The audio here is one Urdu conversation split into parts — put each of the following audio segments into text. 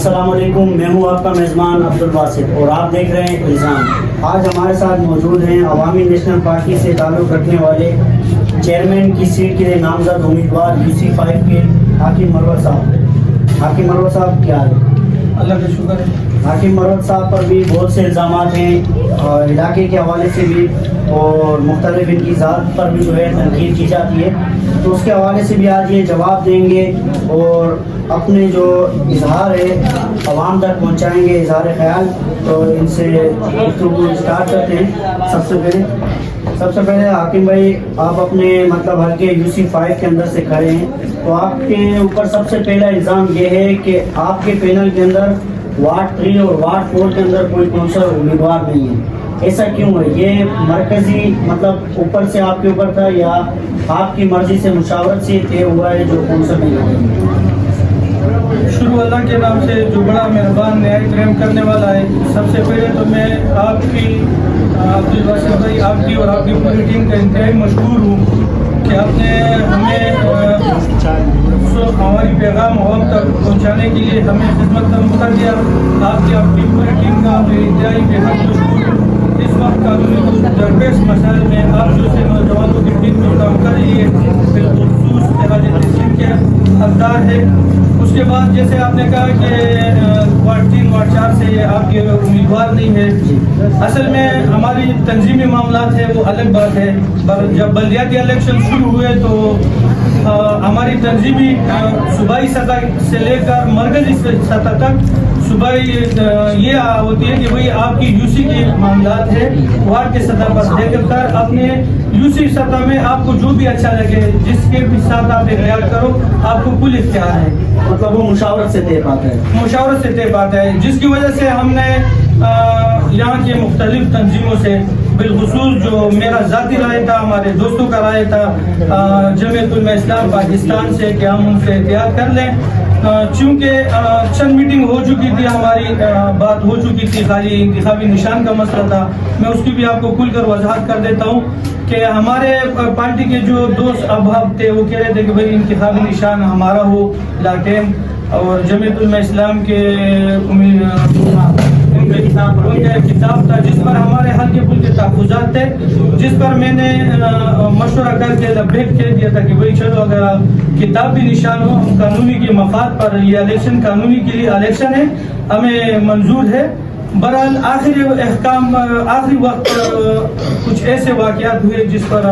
السلام علیکم، میں ہوں آپ کا میزبان عبدالباسط اور آپ دیکھ رہے ہیں الزام۔ آج ہمارے ساتھ موجود ہیں عوامی نیشنل پارٹی سے تعلق رکھنے والے چیئرمین کی سیٹ کے لیے نامزد امیدوار UC5 کے حاکم مروت صاحب۔ حاکم مروت صاحب کیا ہے؟ اللہ کا شکر ہے۔ حاکم مروت صاحب پر بھی بہت سے الزامات ہیں اور علاقے کے حوالے سے بھی اور مختلف ان کی ذات پر بھی جو ہے تنقید کی جاتی ہے، تو اس کے حوالے سے بھی آج یہ جواب دیں گے اور اپنے جو اظہار ہے عوام تک پہنچائیں گے، اظہار خیال۔ تو ان سے گفتگو اسٹارٹ کرتے ہیں۔ سب سے پہلے حاکم بھائی، آپ اپنے مطلب حلقے UC5 کے اندر سے کھڑے ہیں، تو آپ کے اوپر سب سے پہلا الزام یہ ہے کہ آپ کے پینل کے اندر وارڈ 3 اور وارڈ 4 کے اندر کوئی کونسلر امیدوار نہیں ہے۔ ایسا کیوں ہے؟ یہ مرکزی مطلب اوپر سے آپ کے اوپر تھا یا آپ کی مرضی سے مشاورت سے طے ہوا ہے جو کونسلر نہیں ہے؟ شروع اللہ کے نام سے جو بڑا مہربان نہایت رحم کرنے والا ہے۔ سب سے پہلے تو میں آپ کی عبدالباسط بھائی، آپ کی اور آپ کی پوری ٹیم کا انتہائی مشکور ہوں کہ آپ نے ہمیں ہماری پیغام عوام تک پہنچانے کے لیے ہمیں خدمت کا موقع دیا۔ آپ کی پوری ٹیم کا میں انتہائی بےحد مشکور ہوں۔ اس وقت قانونی درپیش مسائل میں آپ جو سے نوجوانوں کی ٹیم جو کام کر رہی ہے بالخصوص خراج تحسین کے حقدار ہے۔ اس کے بعد جیسے آپ نے کہا کہ وارڈ 3 وارڈ 4 سے آپ کے امیدوار نہیں ہے، اصل میں ہماری تنظیمی معاملات ہے وہ الگ بات ہے۔ جب بلدیاتی الیکشن شروع ہوئے تو ہماری تنظیمی صوبائی سطح سے لے کر مرکزی سطح تک صوبائی یہ ہوتی ہے کہ بھئی آپ کی UC کے معاملات ہے وارڈ کے سطح پر دیکھ کر اپنے UC سطح میں آپ کو جو بھی اچھا لگے جس کے بھی ساتھ آپ اختیار کرو، آپ کو کل اختیار ہے۔ مطلب وہ مشاورت سے طے پاتا ہے؟ مشاورت سے طے پاتا ہے، جس کی وجہ سے ہم نے یہاں کے مختلف تنظیموں سے بالخصوص جو میرا ذاتی رائے تھا، ہمارے دوستوں کا رائے تھا جمعیت علماء اسلام پاکستان سے کہ ہم ان سے احتیاط کر لیں، چونکہ چند میٹنگ ہو چکی تھی، ہماری بات ہو چکی تھی، خالی انتخابی نشان کا مسئلہ تھا۔ میں اس کی بھی آپ کو کھل کر وضاحت کر دیتا ہوں کہ ہمارے پارٹی کے جو دوست احباب تھے وہ کہہ رہے تھے کہ بھئی انتخابی نشان ہمارا ہو لاٹین، اور جمعیت علماء اسلام کے کتاب تھا جس پر ہمارے حلقے پل کے تحفظات تھے، جس پر میں نے مشورہ کر کے لبیک کہہ دیا تھا کہ بھئی چلو اگر کتاب بھی نشان ہو، قانونی کی مفاد پر یہ الیکشن قانونی کے لیے الیکشن ہے، ہمیں منظور ہے۔ بہرحال آخری وقت کچھ ایسے واقعات ہوئے جس پر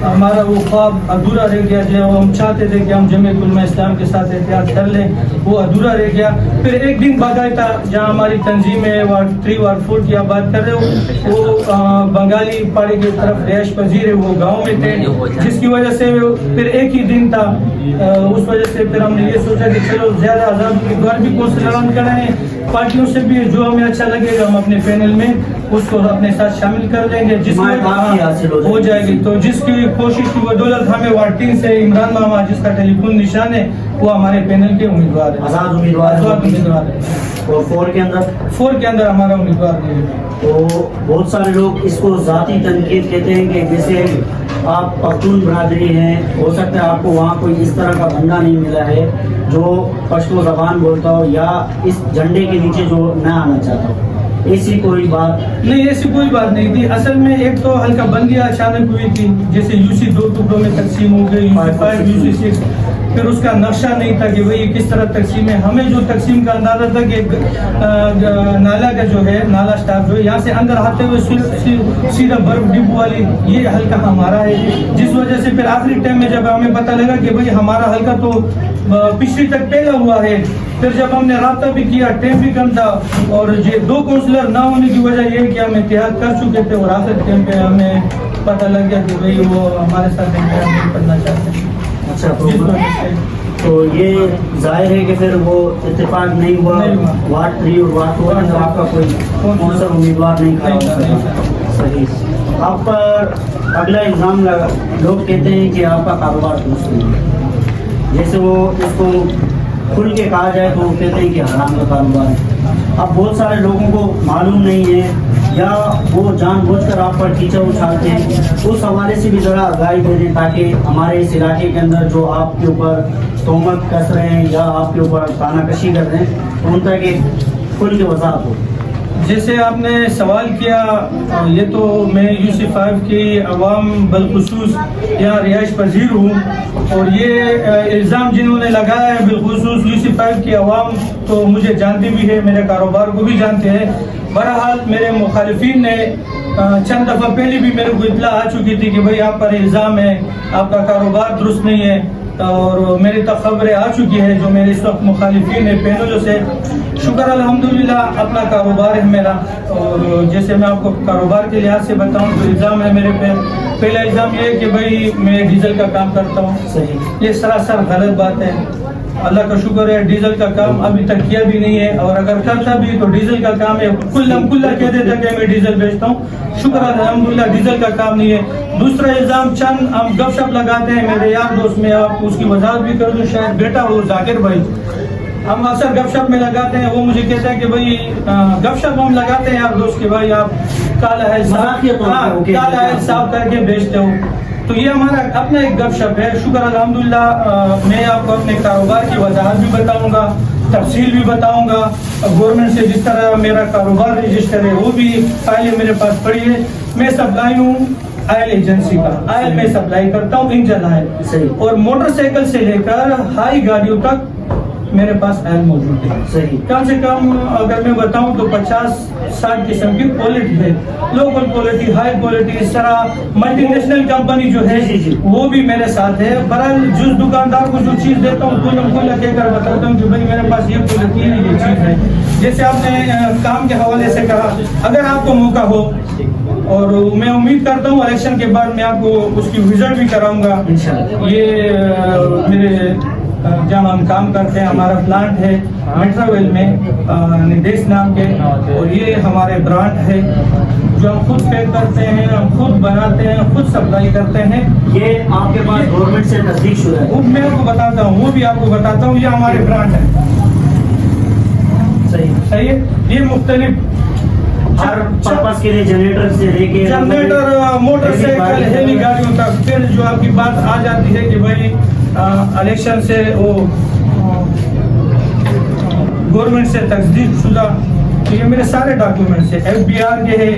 ہمارا وہ خواب ادھورا رہ گیا، جو ہم چاہتے تھے کہ ہم جمعیت علماء اسلام کے ساتھ احتیاط کر لیں، وہ ادھورا رہ گیا۔ پھر ایک دن باقاعدہ جہاں ہماری تنظیم ہے وارڈ 3 وارڈ 4 کی آپ بات کر رہے ہو، وہ بنگالی پاڑے کی طرف رہائش پذیر ہے، وہ گاؤں میں تھے، جس کی وجہ سے پھر ایک ہی دن تھا، اس وجہ سے پھر ہم نے یہ سوچا کہ چلو زیادہ آزاد امیدوار بھی کونسلران کریں، پارٹیوں سے بھی جو ہمیں اچھا لگے گا ہم اپنے پینل میں اس کو اپنے ساتھ شامل کر لیں گے، جس میں ہو جائے گی۔ تو جس کی کوشش کی بدولت ہمیں وارڈ 3 سے عمران ماما جس کا ٹیلی فون نشان ہے وہ ہمارے پینل کے امیدوار ہیں، آزاد امیدوار ہیں۔ اور 4 کے اندر ہمارا امیدوار نہیں ہے۔ تو بہت سارے لوگ اس کو ذاتی تنقید کہتے ہیں کہ جیسے آپ پختون برادری ہیں، ہو سکتا ہے آپ کو وہاں کوئی اس طرح کا بندہ نہیں ملا ہے جو پشتو زبان بولتا ہو یا اس جھنڈے کے نیچے جو نہ آنا چاہتا ہو، ایسی کوئی بات نہیں؟ ایسی کوئی بات نہیں تھی۔ اصل میں ایک تو ہلکا بندیاں اچانک ہوئی تھی، جیسے UC 2 ٹکڑوں میں تقسیم ہو گئی، UC5 UC6، پھر اس کا نقشہ نہیں تھا کہ وہی کس طرح تقسیم ہے۔ ہمیں جو تقسیم کا اندازہ تھا کہ نالا کا جو ہے، نالا سٹاف جو ہے یہاں سے اندر آتے ہوئے سیدھا برف ڈپو والی یہ حلقہ ہمارا ہے، جس وجہ سے پھر آخری ٹائم میں جب ہمیں پتہ لگا کہ بھئی ہمارا حلقہ تو پچھلی تک پھیلا ہوا ہے، پھر جب ہم نے رابطہ بھی کیا، ٹائم بھی کم تھا، اور یہ 2 کونسلر نہ ہونے کی وجہ یہ ہے کہ ہم احتیاط کر چکے تھے، اور آخر ٹائم پہ ہمیں پتہ لگ گیا کہ بھئی وہ ہمارے ساتھ احتیاط نہیں کرنا چاہتے۔ اچھا، تو یہ ظاہر ہے کہ پھر وہ اتفاق نہیں ہوا، وارڈ 3 اور وارڈ 4 میں آپ کا کوئی کونسلر امیدوار نہیں کھڑا ہو سکا۔ صحیح۔ آپ پر اگلا الزام لوگ کہتے ہیں کہ آپ کا کاروبار درست نہیں ہے، جیسے وہ اس کو کھل کے کہا جائے تو وہ کہتے ہیں کہ حرام کا کاروبار ہے۔ اب بہت سارے لوگوں کو معلوم نہیں ہے یا وہ جان بوجھ کر آپ پر کیچڑ اچھالتے ہیں، اس حوالے سے بھی ذرا آگاہی دے دیں تاکہ ہمارے اس علاقے کے اندر جو آپ کے اوپر تہمت کس رہے ہیں یا آپ کے اوپر تانہ کشی کر رہے ہیں ان تک ایک کھل کے وضاحت ہو۔ جیسے آپ نے سوال کیا، یہ تو میں UC5 کی عوام بالخصوص یہاں رہائش پذیر ہوں، اور یہ الزام جنہوں نے لگایا ہے بالخصوص UC5 کی عوام تو مجھے جانتی بھی ہے، میرے کاروبار کو بھی جانتے ہیں۔ بہرحال میرے مخالفین نے چند دفعہ پہلے بھی میرے کو اطلاع آ چکی تھی کہ بھئی آپ پر الزام ہے، آپ کا کاروبار درست نہیں ہے، اور میری تک خبریں آ چکی ہے جو میرے اس وقت مخالفین ہیں پینلوں سے۔ شکر الحمدللہ اپنا کاروبار ہے میرا، اور جیسے میں آپ کو کاروبار کے لحاظ سے بتاؤں تو الزام ہے میرے پہ، پہلا الزام یہ ہے کہ بھئی میں ڈیزل کا کام کرتا ہوں۔ صحیح، یہ سراسر غلط بات ہے۔ اللہ کا شکر ہے ڈیزل کا کام ابھی تک کیا بھی نہیں ہے، اور اگر کرتا بھی تو ڈیزل کا کام ہے کلہ کہہ دیتا کہ میں ڈیزل بیچتا ہوں۔ شکر الحمدللہ ڈیزل کا کام نہیں ہے۔ دوسرا الزام چند ہم گپ شپ لگاتے ہیں میرے یار دوست میں، آپ اس کی وضاحت بھی کر دوں، شاید بیٹا ہو ذاکر بھائی، ہم اکثر گپ شپ میں لگاتے ہیں، وہ مجھے کہتا ہے کہ بھائی گپ شپ ہم لگاتے ہیں یار دوست کے، بھائی آپ کالا ہے صاف کر کے بیچتے ہو، تو یہ ہمارا اپنا ایک گپ شپ ہے۔ شکر الحمدللہ میں آپ کو اپنے کاروبار کی وضاحت بھی بتاؤں گا، تفصیل بھی بتاؤں گا، گورنمنٹ سے جس طرح میرا کاروبار رجسٹر ہے وہ بھی فائلیں میرے پاس پڑی ہے۔ میں سپلائی ہوں آئل ایجنسی کا، آئل میں سپلائی کرتا ہوں، انجن آئل، اور موٹر سائیکل سے لے کر ہائی گاڑیوں تک میرے پاس آئل موجود ہے۔ صحیح، کم سے کم اگر میں بتاؤں تو 50-60 قسم کی کوالٹی ہے، لوکل کوالٹی، ہائی کوالٹی، اس طرح ملٹی نیشنل کمپنی جو ہے وہ بھی میرے ساتھ ہے۔ بہرحال جس دکاندار کو جو چیز دیتا ہوں کل کہہ کر بتاتا ہوں کہ بھائی میرے پاس یہ کوالٹی ہے، یہ چیز ہے۔ جیسے آپ نے کام کے حوالے سے کہا، اگر آپ کو موقع ہو، اور میں امید کرتا ہوں الیکشن کے بعد میں آپ کو اس کی وزٹ بھی کراؤں گا۔ یہ میرے جہاں ہم کام کرتے ہیں، ہمارا پلانٹ ہے میٹرویل میں ندیش نام کے، اور یہ ہمارے برانڈ ہے جو ہم خود پیک کرتے ہیں، ہم خود بناتے ہیں، خود سپلائی کرتے ہیں۔ یہ آپ کے پاس گورنمنٹ سے نزدیک شدہ ہے؟ وہ میں آپ کو بتاتا ہوں، وہ بھی آپ کو بتاتا ہوں، یہ ہمارے برانڈ ہے۔ صحیح ہے، یہ مختلف ہر پرپس کے لیے جنریٹر سے لے کے جنریٹر، موٹر سائیکل، ہیوی گاڑیوں تک۔ پھر جو آپ کی بات آ جاتی ہے کہ بھائی الیکشن سے وہ گورنمنٹ سے تصدیق شدہ، تو یہ میرے سارے ڈاکیومنٹس ہیں، FBR کے ہے،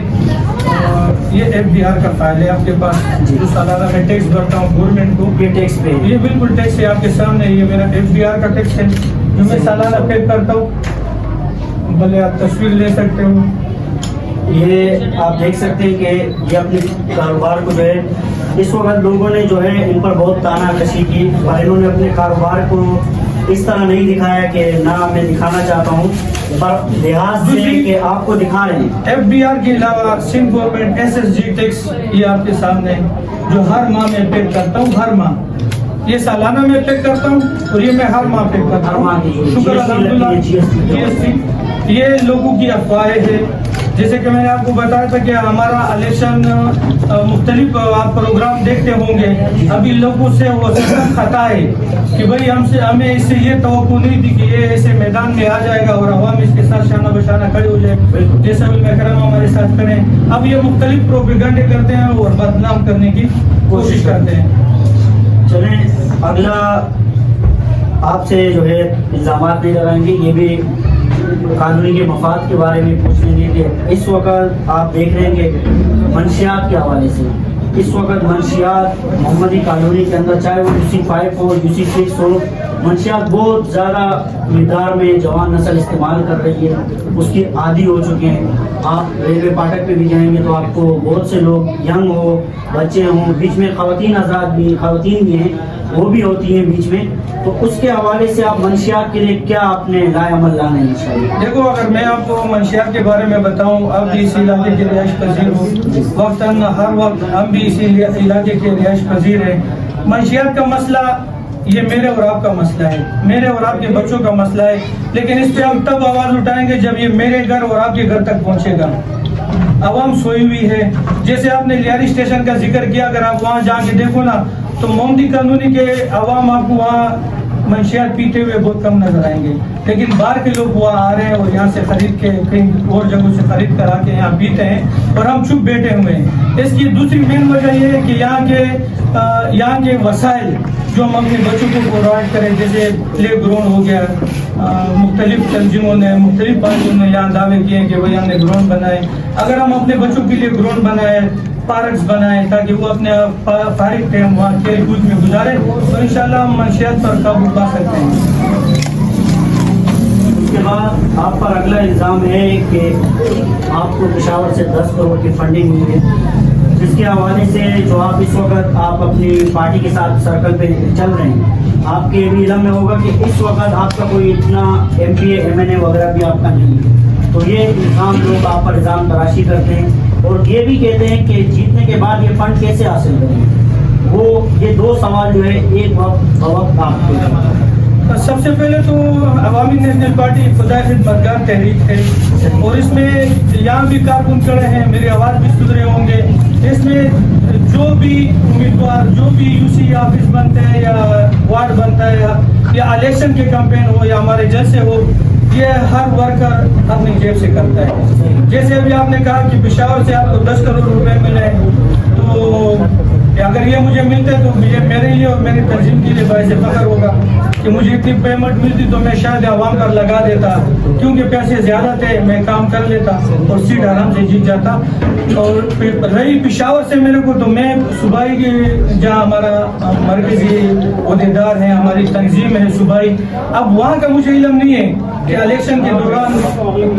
یہ FBR کا فائل ہے آپ کے پاس، جو سالانہ میں ٹیکس بھرتا ہوں گورنمنٹ کو، یہ ٹیکس پہ یہ بالکل ٹیکس ہے آپ کے سامنے، یہ میرا FBR کا ٹیکس ہے جو میں سالانہ پے کرتا ہوں، بھلے آپ تصویر لے سکتے ہو۔ یہ آپ دیکھ سکتے ہیں کہ یہ اپنے کاروبار کو جو ہے اس وقت لوگوں نے جو ہے ان پر بہت تانہ کشی کی، اور انہوں نے اپنے کاروبار کو اس طرح نہیں دکھایا کہ نہ میں دکھانا چاہتا ہوں، پر لحاظ سے کہ آپ کو دکھا رہے ہیں۔ FBR کے علاوہ سندھ گورنمنٹ SSG ٹیکس یہ آپ کے سامنے جو ہر ماہ میں پے کرتا ہوں، ہر ماہ، یہ سالانہ میں پے کرتا ہوں، اور یہ میں ہر ماہ پے کرتا ہوں۔ شکر الحمدللہ۔ GST یہ لوگوں کی افواہیں ہے، جیسے کہ میں نے آپ کو بتایا تھا کہ ہمارا الیکشن مختلف آپ پروگرام دیکھتے ہوں گے، ابھی لوگوں سے وہ خطا ہے کہ بھئی ہمیں اس سے یہ توقع نہیں تھی کہ یہ ایسے میدان میں آ جائے گا اور عوام اس کے ساتھ شانہ بشانہ کھڑے ہو جائے، جیسا بھی محترم ہمارے ساتھ کریں۔ اب یہ مختلف پروپیگنڈے کرتے ہیں اور بدنام کرنے کی کوشش کرتے ہیں۔ چلیں اگلا آپ سے جو ہے الزامات نہیں لگائیں گے، یہ بھی قانونی کے مفاد کے بارے میں پوچھ لیں گے کہ اس وقت آپ دیکھ رہے ہیں کہ منشیات کے حوالے سے اس وقت منشیات محمدی کالونی کے اندر، چاہے وہ UC5 ہو، UC6 ہو، منشیات بہت زیادہ مقدار میں جوان نسل استعمال کر رہی ہے، اس کی عادی ہو چکے ہیں۔ آپ ریلوے پاٹک پہ بھی جائیں گے تو آپ کو بہت سے لوگ ینگ ہو، بچے ہوں، بیچ میں خواتین بھی ہیں، وہ بھی ہوتی ہیں بیچ میں، تو اس کے حوالے سے آپ منشیات کے لیے کیا اپنے لائے عمل لانے ہیں انشاءاللہ؟ دیکھو، اگر میں آپ کو منشیات کے بارے میں بتاؤں، اب بھی اس علاقے کے رہائش پذیر ہوں، وقتاً ہر وقت ہم بھی اسی علاقے کے رہائش پذیر ہیں۔ منشیات کا مسئلہ یہ میرے اور آپ کا مسئلہ ہے، میرے اور آپ کے بچوں کا مسئلہ ہے، لیکن اس پہ ہم تب آواز اٹھائیں گے جب یہ میرے گھر اور آپ کے گھر تک پہنچے گا۔ عوام سوئی ہوئی ہے، جیسے آپ نے لیاری اسٹیشن کا ذکر کیا، اگر آپ وہاں جا کے دیکھو نا تو محمدی کالونی کے عوام آپ کو وہاں منشیات پیتے ہوئے بہت کم نظر آئیں گے، لیکن باہر کے لوگ وہاں آ رہے ہیں اور یہاں سے خرید کے کہیں اور جگہوں سے خرید کر آ کے یہاں پیتے ہیں اور ہم چپ بیٹھے ہوئے ہیں۔ اس کی دوسری مین وجہ یہ ہے کہ یہاں کے وسائل جو ہم اپنے بچوں کو پرووائڈ کریں، جیسے پلے گراؤنڈ ہو گیا، مختلف تنظیموں نے مختلف پارٹیوں نے یہاں دعوے کیے ہیں کہ بھائی ہم نے گراؤنڈ بنائے، اگر ہم اپنے بچوں کے لیے گراؤنڈ بنائے، پارکس بنائیں تاکہ وہ اپنے فارغ ٹائم وہاں کھیل کود میں گزارے، تو انشاءاللہ ہم منشیات پر قابو پا سکتے ہیں۔ اس کے بعد آپ پر اگلا الزام ہے کہ آپ کو پشاور سے 10 کروڑ کی فنڈنگ ہوئی ہے، جس کے حوالے سے جو آپ اس وقت آپ اپنی پارٹی کے ساتھ سرکل پہ چل رہے ہیں، آپ کے بھی علم میں ہوگا کہ اس وقت آپ کا کوئی اتنا M P A M N A وغیرہ بھی آپ کا نہیں ہے، تو یہ الزام لوگ آپ پر الزام تراشی کرتے ہیں اور یہ بھی کہتے ہیں کہ جیتنے کے بعد یہ فنڈ کیسے حاصل کریں، وہ یہ دو سوال جو ہے ایک وقت آپ کو۔ سب سے پہلے تو عوامی نیشنل پارٹی خدا خدمتگار تحریک ہے اور اس میں یہاں بھی کارکن کھڑے ہیں، میری آواز بھی سن رہے ہوں گے، اس میں جو بھی امیدوار جو بھی یو سی آفس بنتے ہیں یا وارڈ بنتا ہے یا الیکشن کے کمپین ہو یا ہمارے جلسے ہو، یہ ہر ورکر اپنی جیب سے کرتا ہے۔ جیسے ابھی آپ نے کہا کہ پشاور سے آپ کو 10 کروڑ روپے ملے، تو اگر یہ مجھے ملتے تو مجھے میرے لیے اور میری تنظیم کے لیے باعث فخر ہوگا کہ مجھے اتنی پیمنٹ ملتی تو میں شاید عوام پر لگا دیتا، کیونکہ پیسے زیادہ تھے، میں کام کر لیتا اور سیٹ آرام سے جیت جاتا۔ اور رہی پشاور سے میرے کو، تو میں صوبائی کی جہاں ہمارا مرکزی عہدیدار ہیں، ہماری تنظیم ہے صوبائی، اب وہاں کا مجھے علم نہیں ہے کہ الیکشن کے دوران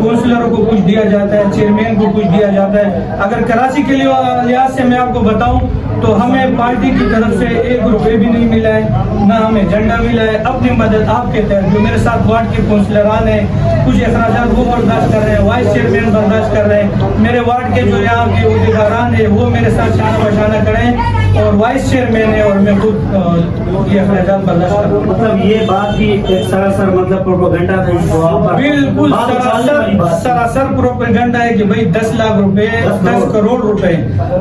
کونسلروں کو کچھ دیا جاتا ہے، چیئرمین کو کچھ دیا جاتا ہے۔ اگر کراچی کے لحاظ سے میں آپ کو بتاؤں تو ہمیں پارٹی کی طرف سے 1 روپے بھی نہیں ملا ہے، نہ ہمیں جھنڈا ملا ہے۔ اپنی مدد آپ کے تحت جو میرے ساتھ وارڈ کے کونسلران ہیں، کچھ اخراجات وہ برداشت کر رہے ہیں، وائس چیئرمین برداشت کر رہے ہیں، میرے وارڈ کے جو یہاں کے عہدیداران ہیں وہ میرے ساتھ شانہ بشانہ کھڑے ہیں، اور وائس چیئرمین ہے اور میں خود یہ اخراجات برداشت کر رہا ہوں۔ مطلب یہ بات بھی ایک سراسر مطلب پروپیگنڈا تھا جو آپ پر، بالکل سراسر پروپیگنڈا ہے کہ بھائی 10 لاکھ روپے 10 کروڑ روپے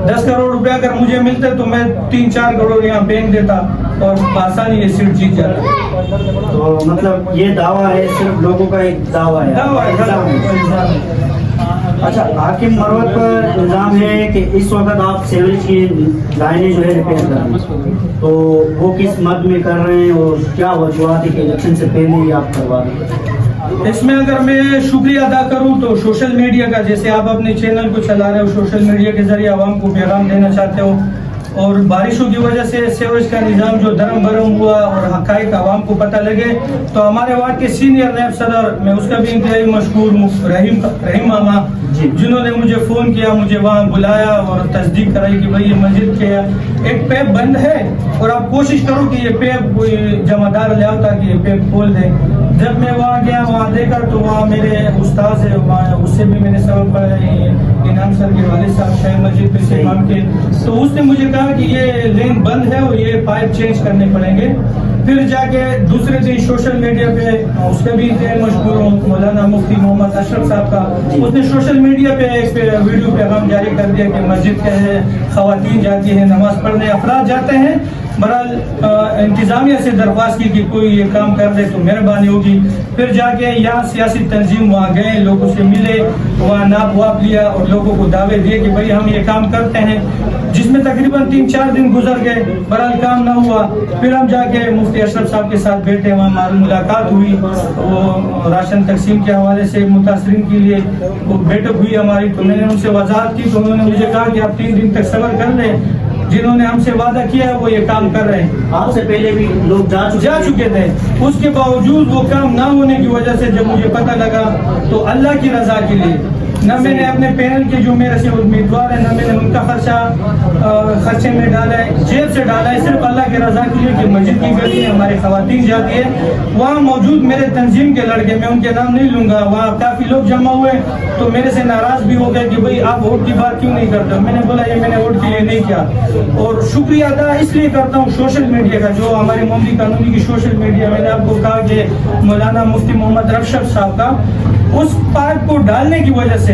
10 کروڑ روپے اگر مجھے ملتے تو میں 3-4 کروڑ یہاں بینک دیتا اور آسانی یہ سیٹ جیت جاتا۔ تو مطلب یہ دعویٰ ہے، صرف لوگوں کا ایک دعویٰ ہے۔ اچھا، حاکم مروت پر الزام ہے کہ اس وقت آپ سیوریج کی لائنیں جو ہے ریپیئر کر رہے ہیں، تو وہ کس مد میں کر رہے ہیں اور کیا وجوہات ہے کہ الیکشن سے پہلے ہی آپ کروا رہے ہیں؟ اس میں اگر میں شکریہ ادا کروں تو سوشل میڈیا کا، جیسے آپ اپنے چینل کو چلا رہے ہو، سوشل میڈیا کے ذریعے عوام کو پیغام دینا چاہتے ہو، اور بارشوں کی وجہ سے سیوریج کا نظام جو درم برم ہوا اور حقائق عوام کو پتہ لگے، تو ہمارے وارڈ کے سینئر نیب صدر، میں اس کا بھی انتہائی مشکور رحیم ماما، جنہوں نے مجھے فون کیا، مجھے وہاں بلایا اور تصدیق کرائی کہ بھائی یہ مسجد کے ایک پیپ بند ہے اور آپ کوشش کرو کہ یہ پیپ کوئی جمع دار لے آؤ تاکہ یہ پیپ کھول دیں۔ جب میں وہاں گیا، وہاں دیکھا تو وہاں میرے استاد ہے، اس سے بھی میں نے سبق پڑھا ہے، انعام سر کے والد صاحب شاہی مسجد پہ سے امام کے، تو اس نے مجھے کہا کہ یہ لین بند ہے اور یہ پائپ چینج کرنے پڑیں گے۔ پھر جا کے دوسرے دن سوشل میڈیا پہ، اس کا بھی انتہائی مشکور ہوں، مولانا مفتی محمد اشرف صاحب کا، اس نے سوشل میڈیا پہ ایک ویڈیو پیغام جاری کر دیا کہ مسجد کے خواتین جاتی ہیں نماز پڑھنے، افراد جاتے ہیں۔ بہرحال انتظامیہ سے درخواست کی کہ کوئی یہ کام کر دے تو مہربانی ہوگی۔ پھر جا کے یہاں سیاسی تنظیم وہاں گئے، لوگوں سے ملے، وہاں ناپ واپ لیا اور لوگوں کو دعوے دیے کہ بھائی ہم یہ کام کرتے ہیں، جس میں تقریباً 3-4 دن گزر گئے، بہرحال کام نہ ہوا۔ پھر ہم جا کے مفتی اشرف صاحب کے ساتھ بیٹھے، وہاں ہماری ملاقات ہوئی، وہ راشن تقسیم کے حوالے سے متاثرین کے لیے وہ بیٹھک ہوئی ہماری، تو میں نے ان سے وضاحت کی تو انہوں نے مجھے کہا کہ آپ 3 دن تک صبر کر لیں، جنہوں نے ہم سے وعدہ کیا ہے وہ یہ کام کر رہے ہیں۔ آپ سے پہلے بھی لوگ جا چکے تھے، اس کے باوجود وہ کام نہ ہونے کی وجہ سے جب مجھے پتہ لگا تو اللہ کی رضا کے لیے نہ میں نے اپنے پینل کے جو میرے سے امیدوار ہیں، نہ میں نے ان کا خرچے میں ڈالا ہے، جیب سے ڈالا ہے، صرف اللہ کی رضا کے لیے کہ مسجد کی گلی ہے، ہماری خواتین جاتی ہے، وہاں موجود میرے تنظیم کے لڑکے، میں ان کے نام نہیں لوں گا، وہاں کافی لوگ جمع ہوئے تو میرے سے ناراض بھی ہو گئے کہ بھئی آپ ووٹ کی بات کیوں نہیں کرتے؟ میں نے بولا یہ میں نے ووٹ کے لیے نہیں کیا، اور شکریہ ادا اس لیے کرتا ہوں سوشل میڈیا کا، جو ہمارے محمدی قانونی کی سوشل میڈیا، میں نے آپ کو کہا کہ مولانا مفتی محمد اشرف صاحب کا اس پائپ کو ڈالنے کی وجہ سے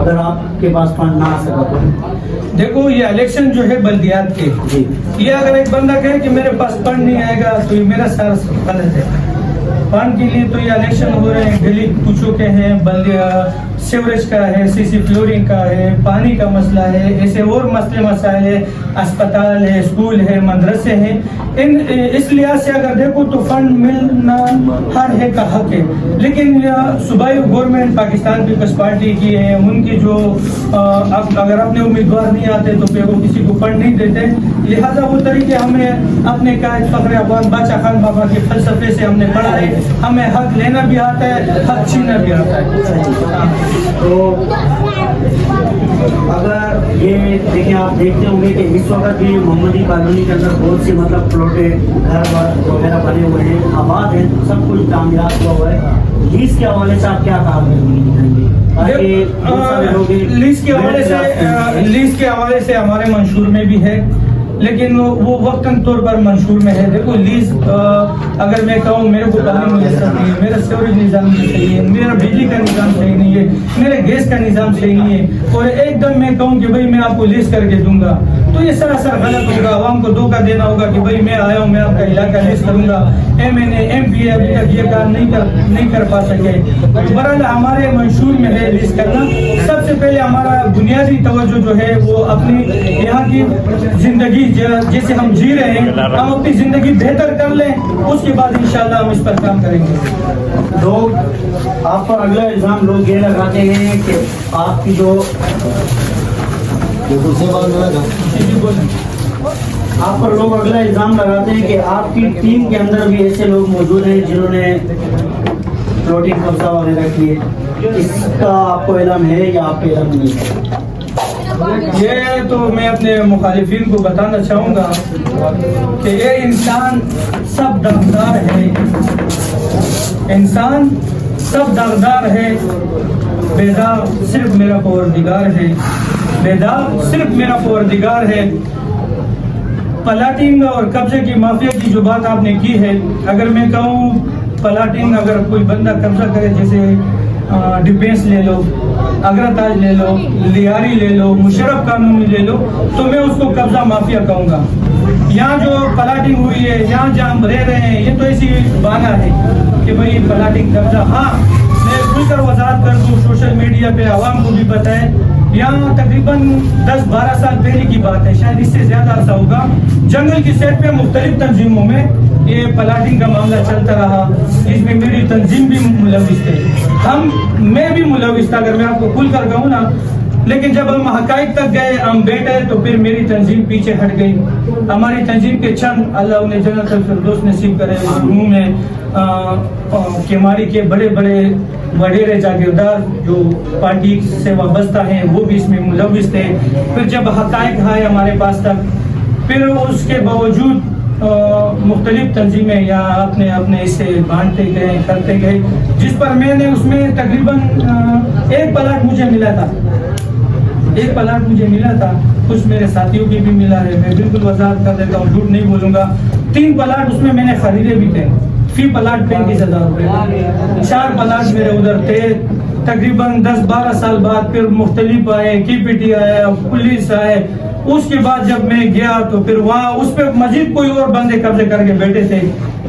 اگر آپ کے پاس فنڈ نہ آ سکا تو؟ دیکھو یہ الیکشن جو ہے بلدیات کے، جی یہ اگر ایک بندہ کہے کہ میرے پاس فنڈ نہیں آئے گا تو یہ میرا سارا غلط ہے. فنڈ کے لیے تو یہ الیکشن ہو رہے ہیں، گلی کوچوں کے ہیں، بلدیا سیوریج کا ہے، سی سی فلورنگ کا ہے، پانی کا مسئلہ ہے، ایسے اور مسئلے مسائل ہے، اسپتال ہے، اسکول ہے، مدرسے ہیں. اس لحاظ سے اگر دیکھو تو فنڈ ملنا ہر ہے کا حق ہے. لیکن صوبائی گورنمنٹ پاکستان پیپلز پارٹی کی ہے، ان کی جو اگر اپنے امیدوار نہیں آتے تو پھر وہ کسی کو فنڈ نہیں دیتے. لہٰذا وہ طریقے ہمیں اپنے قائد فخر افغان بادشاہ خان بابا کے فلسفے سے ہم نے پڑھا ہے. ہمیں حق لینا بھی آتا ہے، حق چھیننا بھی آتا ہے. تو اگر یہ دیکھیں، آپ دیکھتے ہوں گے کہ اس وقت بھی محمدی کالونی کے اندر بہت سی مطلب پلاٹیں گھر وغیرہ بنے ہوئے ہیں، آباد ہیں، سب کچھ تعمیرات ہوا ہے. لیز کے حوالے سے آپ کیا کام کریں گے؟ لیز کے حوالے سے ہمارے منشور میں بھی ہے، لیکن وہ وقتاً طور پر منشور میں ہے. دیکھو لیز اگر میں کہوں میرے کو پانی میسر نہیں ہے، میرا سیوریج نظام نہیں صحیح ہے، میرا بجلی کا نظام صحیح نہیں ہے، میرے گیس کا نظام صحیح نہیں ہے، اور ایک دم میں کہوں کہ بھائی میں آپ کو لیز کر کے دوں گا تو یہ سراسر غلط ہوگا. عوام کو دھوکہ دینا ہوگا کہ بھائی میں آیا ہوں، میں آپ کا علاقہ لیز کروں گا. ایم پی ابھی تک یہ کام نہیں کر پا سکے. بہرحال ہمارے منشور میں ہے لیز کرنا. سب سے پہلے ہمارا بنیادی توجہ جو ہے وہ اپنی یہاں کی زندگی جیسے ہم جی رہے ہیں، ہم اپنی زندگی بہتر کر لیں، اس کے بعد انشاءاللہ ہم اس پر کام کریں گے. لوگ آپ پر اگلا الزام لوگ یہ لگاتے ہیں کہ آپ کی جو آپ پر لوگ اگلا الزام لگاتے ہیں کہ آپ کی ٹیم کے اندر بھی ایسے لوگ موجود ہیں جنہوں نے پلاٹنگ قبضہ وغیرہ کیے. اس کا آپ کو علم ہے یا آپ کو علم نہیں ہے؟ یہ تو میں اپنے مخالفین کو بتانا چاہوں گا کہ یہ انسان سب دغدار ہے، انسان سب دغدار ہے. بیدار صرف میرا پروردگار ہے، بیدار صرف میرا پروردگار ہے. پلاٹنگ اور قبضے کی مافیا کی جو بات آپ نے کی ہے، اگر میں کہوں پلاٹنگ اگر کوئی بندہ قبضہ کرے، جیسے ڈیفینس لے لو، اگرہ تاج لے لو، لیاری لے لو، مشرف قانونی لے لو، تو میں اس کو قبضہ مافیا کہوں گا. یہاں جو پلاٹنگ ہوئی ہے، یہاں جہاں ہم رہ رہے ہیں، یہ تو ایسی بہانہ ہے کہ بھائی پلاٹنگ قبضہ. ہاں میں کھل کر وضاحت کر دوں، سوشل میڈیا پہ عوام کو بھی پتہ ہے، یہاں تقریباً 10-12 سال پہلے کی بات ہے، شاید اس سے زیادہ عرصہ ہوگا، جنگل کی سیٹ پہ مختلف تنظیموں میں یہ پلاٹنگ کا معاملہ چلتا رہا، جس میں میری تنظیم بھی ملوث تھے، میں بھی ملوث تھا اگر میں آپ کو کھل کر کہوں نا. لیکن جب ہم حقائق تک گئے، ہم بیٹھے، تو پھر میری تنظیم پیچھے ہٹ گئی. ہماری تنظیم کے چند اللہ انہیں جنت الفردوس نصیب کرے مرحوم میں کیماری کے بڑے بڑے وڈیرے جاگیردار جو پارٹی سے وابستہ ہیں، وہ بھی اس میں ملوث تھے. پھر جب حقائق آئے ہمارے پاس تک، پھر اس کے باوجود مختلف تنظیمیں یا اپنے اسے بانٹتے گئے، کرتے گئے، جس پر میں نے اس میں تقریباً ایک پلاٹ مجھے ملا تھا، کچھ میرے ساتھیوں کی بھی ملا ہے. میں بالکل وضاحت کر دیتا ہوں، جھوٹ نہیں بولوں گا. 3 پلاٹ اس میں نے خریدے بھی تھے، فی پلاٹ 35,000 روپے. 4 پلاٹ میرے ادھر تھے. تقریباً 10-12 سال بعد پھر مختلف آئے، KPT آیا، پولیس آئے. اس کے بعد جب میں گیا تو پھر وہاں اس پہ مزید کوئی اور بندے قبضے کر کے بیٹھے تھے.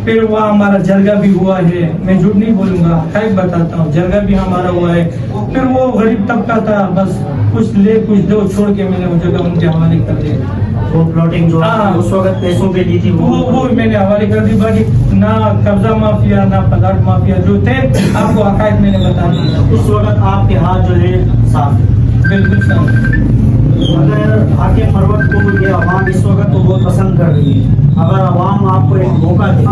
پھر وہاں ہمارا جرگہ بھی ہوا ہے، میں جھوٹ نہیں بولوں گا، حقائق بتاتا ہوں، جرگہ بھی ہمارا ہوا ہے. پھر وہ غریب طبقہ تھا، بس کچھ لے کچھ دو چھوڑ کے میں نے وہ جگہ ان کے حوالے کر دیا. وہ پلاٹنگ جو اس وقت پیسوں پہ دی تھی وہ میں نے حوالے کر دی. باقی نہ قبضہ مافیا نہ پلاٹ مافیا جو تھے، آپ کو حقائق میں نے بتا دیا. اس وقت آپ کے ہاتھ جو ہے صاف ہے، بالکل صاف. اگر حاکم مروت کو یہ عوام اس وقت کو بہت پسند کر رہی ہے، اگر عوام آپ کو ایک موقع دے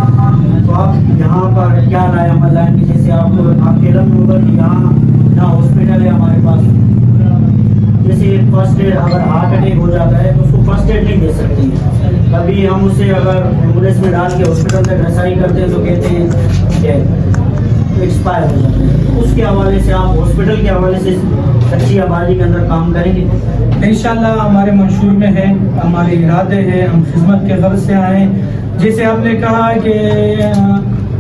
تو آپ یہاں پر کیا رائے عمل لائیں گے؟ جیسے آپ کے علم ہوگا کہ یہاں نہ ہاسپٹل ہے ہمارے پاس، جیسے فرسٹ ایڈ اگر ہارٹ اٹیک ہو جاتا ہے تو اس کو فرسٹ ایڈ نہیں دے سکتی. کبھی ہم اسے اگر ایمبولینس میں ڈال کے ہاسپٹل تک رسائی کرتے ہیں تو کہتے ہیں کہ ایکسپائر ہو جاتے ہیں. اس کے حوالے سے آپ ہاسپٹل کے حوالے سے اچھی آبادی کے اندر کام کریں گے؟ انشاءاللہ ہمارے منشور میں ہے، ہمارے ارادے ہیں، ہم خدمت کے غرض سے آئے. جیسے آپ نے کہا کہ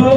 2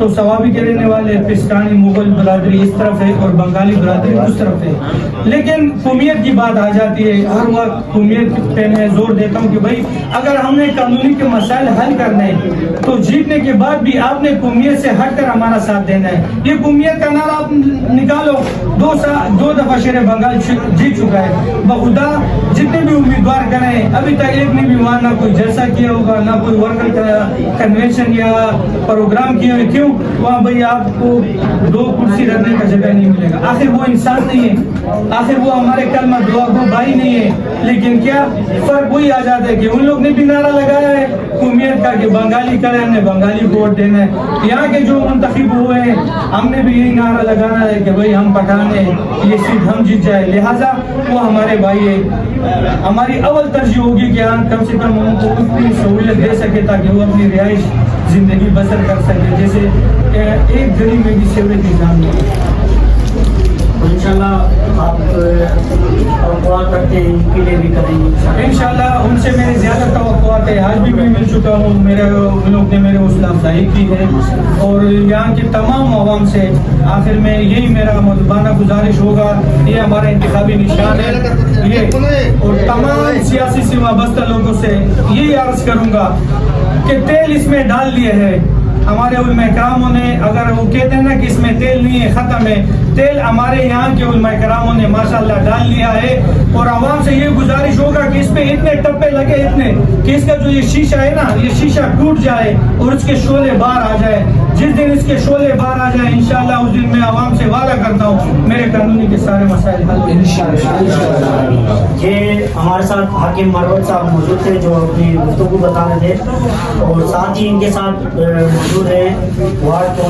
تو سوابی کے رہنے والے پاکستانی مغل برادری اس طرف ہے اور بنگالی برادری اس طرف ہے. لیکن قومیت کی بات آ جاتی ہے. ہر وقت قومیت پہ میں زور دیتا ہوں کہ بھائی اگر ہم نے قانونی کے مسائل حل کرنے تو جیتنے کے بعد بھی آپ نے قومیت سے ہٹ کر ہمارا ساتھ دینا ہے. یہ قومیت کا نعرہ آپ نکالو. 2 دفعہ شیر بنگال جیت چکا ہے. بخدا جتنے بھی امیدوار کریں ابھی تک ایک نے بھی وہاں نہ کوئی جلسہ کیا ہوگا نہ کوئی ورکر کنونشن یا پروگرام کیا ہے. کیوں؟ وہاں بھائی آپ کو 2 کرسی رکھنے کا جگہ نہیں ملے گا. آخر وہ انسان نہیں ہے, آخر وہ ہمارے کلمہ دعا کو بھائی نہیں ہے. لیکن کیا فرق وہی آ جاتا ہے کہ ان لوگ نے بھی نعرہ لگایا ہے قومیت کا کہ بنگالی کرے, ہم نے بنگالی کو ووٹ دینا ہے. یہاں کے جو منتخب ہوئے ہیں ہم نے بھی یہی نعرہ لگانا ہے کہ بھائی ہم پٹھان ہیں, یہ سیٹ ہم جیت جائے. لہٰذا وہ ہمارے بھائی ہے. ہماری اول ترجیح ہوگی کہ کم سے کم ان کو اتنی سہولت دے سکے تاکہ وہ اپنی رہائش زندگی بسر کر سکے, جیسے ایک گلی میں بھی سیوریج نظام ہے. انشاءاللہ آپ دعا کرتے ہیں ان کے لیے بھی کریں گے انشاءاللہ. ان سے میرے زیادہ توقعات ہے. آج بھی میں مل چکا ہوں, ان لوگ نے میرے حوصلہ افزائی کی ہے اور یہاں کی تمام عوام سے آخر میں یہی میرا مدبانہ گزارش ہوگا. یہ ہمارا انتخابی نشان ہے یہ, اور تمام سیاسی سے وابستہ لوگوں سے یہی عرض کروں گا کہ تیل اس میں ڈال لیے ہے ہمارے علماء کراموں نے. اگر وہ کہتے ہیں نا کہ اس میں تیل نہیں ہے, ختم ہے, تیل ہمارے یہاں کے علماء کراموں نے ماشاءاللہ ڈال لیا ہے. اور عوام سے یہ گزارش ہوگا کہ اس پہ اتنے ٹپے لگے اتنے کہ اس کا جو یہ شیشہ ہے نا یہ شیشہ ٹوٹ جائے اور اس کے شعلے باہر آ جائے. جس دن اس کے شعلے باہر آ جائے انشاءاللہ اس دن میں عوام سے وعدہ کرتا ہوں میرے قانونی کے سارے مسائل حل انشاءاللہ. یہ ہمارے ساتھ حاکم مروت صاحب موجود تھے جو اپنی گفتگو بتا رہے تھے, اور ساتھ ہی ان کے ساتھ موجود ہیں وارڈ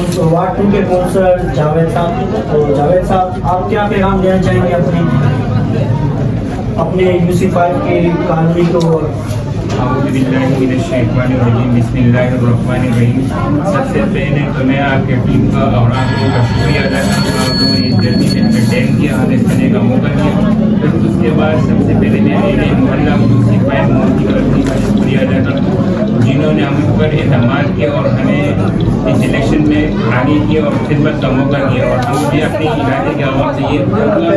2 کے کونسلر جاوید صاحب. تو جاوید صاحب آپ کیا پیغام دینا چاہیں گے اپنے UC5 کے قانونی کو؟ اعوذ باللہ من الشیطان الرجیم, بسم اللہ الرحمن الرحیم. سب سے پہلے تو میں آپ کے ٹیم کا اور آپ لوگوں کا شکریہ ادا کروں گا. آپ لوگوں نے اس جلدی میں ہمیں ٹائم کیا, ہمیں کھانے کا موقع دیا. پھر اس کے بعد سب سے پہلے میں میرے محلہ UC5 مودی کرتی کا شکریہ ادا کرتا ہوں جنہوں نے ہم پر اعتماد کیا اور ہمیں اس الیکشن میں آگے کیا اور خدمت کا موقع دیا. اور ہم بھی اپنے علاقے کے عوام سے یہ کہوں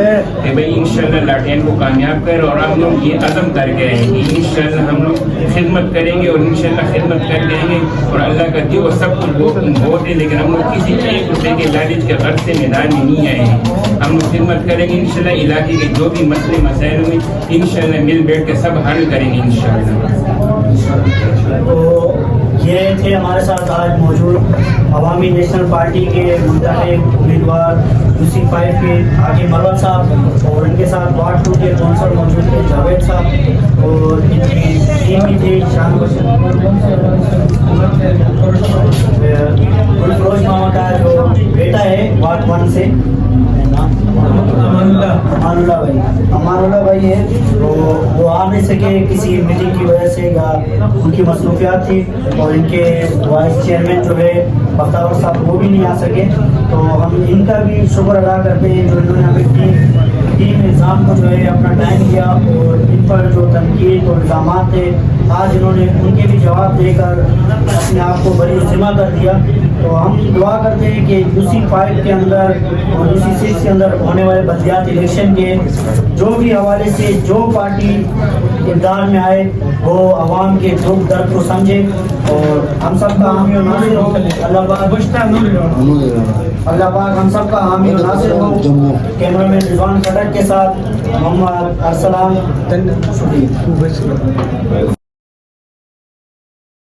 کہ بھائی انشاءاللہ لاٹین کو کامیاب کر, اور ہم لوگ یہ عزم کر کے ہیں کہ انشاءاللہ ہم لوگ خدمت کریں گے اور انشاءاللہ خدمت کر لیں گے. اور اللہ کا دیو سب کچھ بہت ہے, لیکن ہم لوگ کسی 1 روپے کے لالچ کے غرض سے میدان میں نہیں آئے ہیں. ہم لوگ خدمت کریں گے انشاءاللہ. علاقے کے جو بھی مسئلے مسائل ہوئے انشاءاللہ مل بیٹھ کے سب حل کریں گے انشاءاللہ. تو یہ تھے ہمارے ساتھ آج موجود عوامی نیشنل پارٹی کے منتخب امیدوار UC5 کے حاکم مروت صاحب, اور ان کے ساتھ وارڈ 2 کے کونسلر موجود تھے جاوید صاحب, اور ان کی ٹیم بھی تھی شان گلفروز ماما کا جو بیٹا ہے وارڈ 1 سے امان اللہ بھائی ہے. تو وہ آ نہیں سکے کسی میٹنگ کی وجہ سے یا ان کی مصروفیات تھی, اور ان کے وائس چیئرمین جو ہے بختاور صاحب وہ بھی نہیں آ سکے. تو ہم ان کا بھی شکر ادا کرتے ہیں جو انہوں نے ہمیں ٹیم نظام کو جو ہے اپنا ٹائم دیا, اور ان پر جو تنقید اور الزامات تھے آج انہوں نے ان کے بھی جواب دے کر اپنے آپ کو بری ذمہ کر دیا. تو ہم دعا کرتے ہیں کہ UC5 کے اندر اور UC6 کے اندر ہونے والے بلدیات الیکشن کے جو بھی حوالے سے جو پارٹی اقتدار میں آئے وہ عوام کے دکھ درد کو سمجھے, اور ہم سب کا حامی و ناصر ہو. اللہ پاک ہم سب کا حامی و ناصر ہو. کیمرہ مین رضوان کھٹک کے ساتھ محمد ارسلان.